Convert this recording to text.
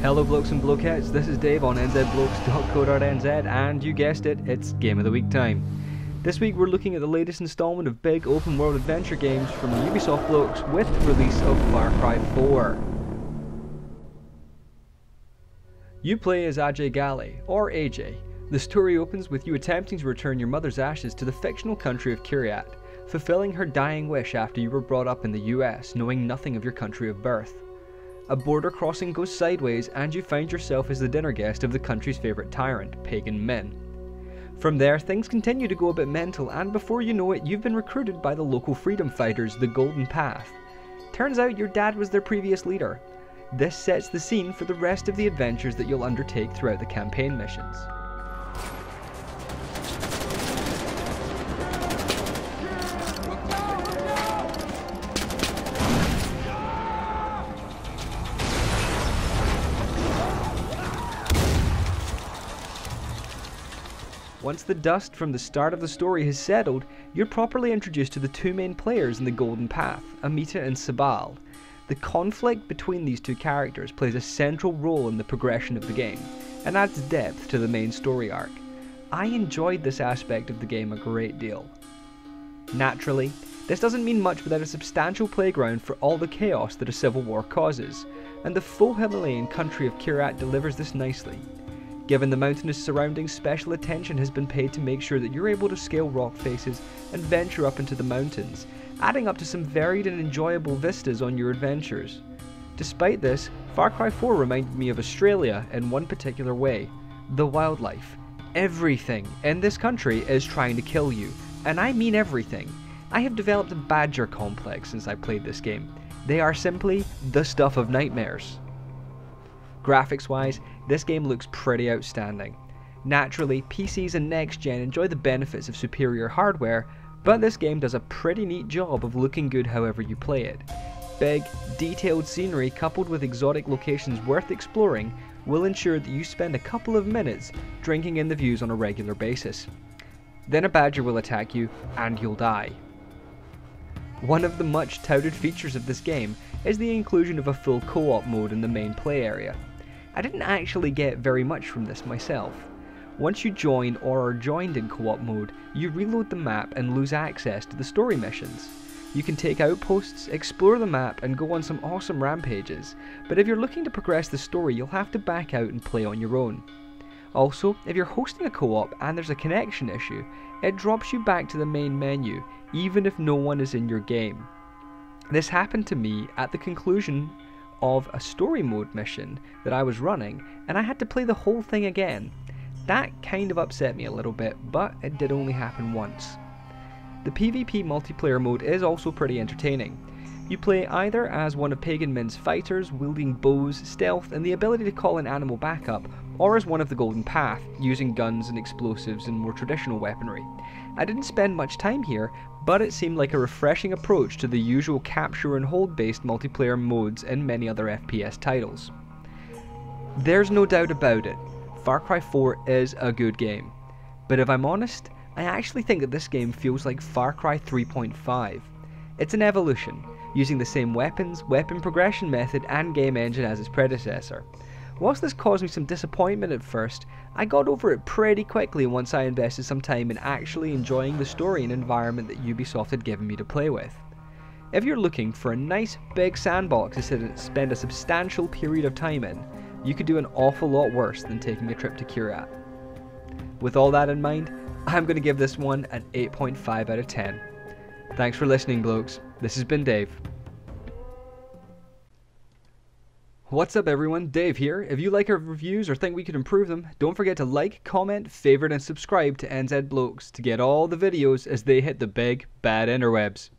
Hello blokes and blokettes, this is Dave on NZBlokes.co.nz and you guessed it, it's Game of the Week time. This week we're looking at the latest installment of big open world adventure games from NZBlokes with the release of Far Cry 4. You play as Ajay Ghale, or AJ. The story opens with you attempting to return your mother's ashes to the fictional country of Kiryat, fulfilling her dying wish after you were brought up in the US, knowing nothing of your country of birth. A border crossing goes sideways and you find yourself as the dinner guest of the country's favourite tyrant, Pagan Min. From there, things continue to go a bit mental, and before you know it, you've been recruited by the local freedom fighters, the Golden Path. Turns out your dad was their previous leader. This sets the scene for the rest of the adventures that you'll undertake throughout the campaign missions. Once the dust from the start of the story has settled, you're properly introduced to the two main players in the Golden Path, Amita and Sabal. The conflict between these two characters plays a central role in the progression of the game, and adds depth to the main story arc. I enjoyed this aspect of the game a great deal. Naturally, this doesn't mean much without a substantial playground for all the chaos that a civil war causes, and the full Himalayan country of Kiryat delivers this nicely. Given the mountainous surroundings, special attention has been paid to make sure that you're able to scale rock faces and venture up into the mountains, adding up to some varied and enjoyable vistas on your adventures. Despite this, Far Cry 4 reminded me of Australia in one particular way: the wildlife. Everything in this country is trying to kill you, and I mean everything. I have developed a badger complex since I played this game. They are simply the stuff of nightmares. Graphics wise, this game looks pretty outstanding. Naturally, PCs and next gen enjoy the benefits of superior hardware, but this game does a pretty neat job of looking good however you play it. Big, detailed scenery coupled with exotic locations worth exploring will ensure that you spend a couple of minutes drinking in the views on a regular basis. Then a badger will attack you, and you'll die. One of the much touted features of this game is the inclusion of a full co-op mode in the main play area. I didn't actually get very much from this myself. Once you join or are joined in co-op mode, you reload the map and lose access to the story missions. You can take outposts, explore the map and go on some awesome rampages, but if you're looking to progress the story, you'll have to back out and play on your own. Also, if you're hosting a co-op and there's a connection issue, it drops you back to the main menu, even if no one is in your game. This happened to me at the conclusion of a story mode mission that I was running, and I had to play the whole thing again. That kind of upset me a little bit, but it did only happen once. The PvP multiplayer mode is also pretty entertaining. You play either as one of Pagan Min's fighters, wielding bows, stealth, and the ability to call in animal backup, or as one of the Golden Path, using guns and explosives and more traditional weaponry. I didn't spend much time here, but it seemed like a refreshing approach to the usual capture and hold based multiplayer modes in many other FPS titles. There's no doubt about it, Far Cry 4 is a good game. But if I'm honest, I actually think that this game feels like Far Cry 3.5. It's an evolution, using the same weapons, weapon progression method and game engine as its predecessor. Whilst this caused me some disappointment at first, I got over it pretty quickly once I invested some time in actually enjoying the story and environment that Ubisoft had given me to play with. If you're looking for a nice big sandbox to spend a substantial period of time in, you could do an awful lot worse than taking a trip to Kiryat. With all that in mind, I'm going to give this one an 8.5 out of 10. Thanks for listening, blokes. This has been Dave. What's up everyone, Dave here. If you like our reviews or think we could improve them, don't forget to like, comment, favourite and subscribe to NZBlokes to get all the videos as they hit the big, bad interwebs.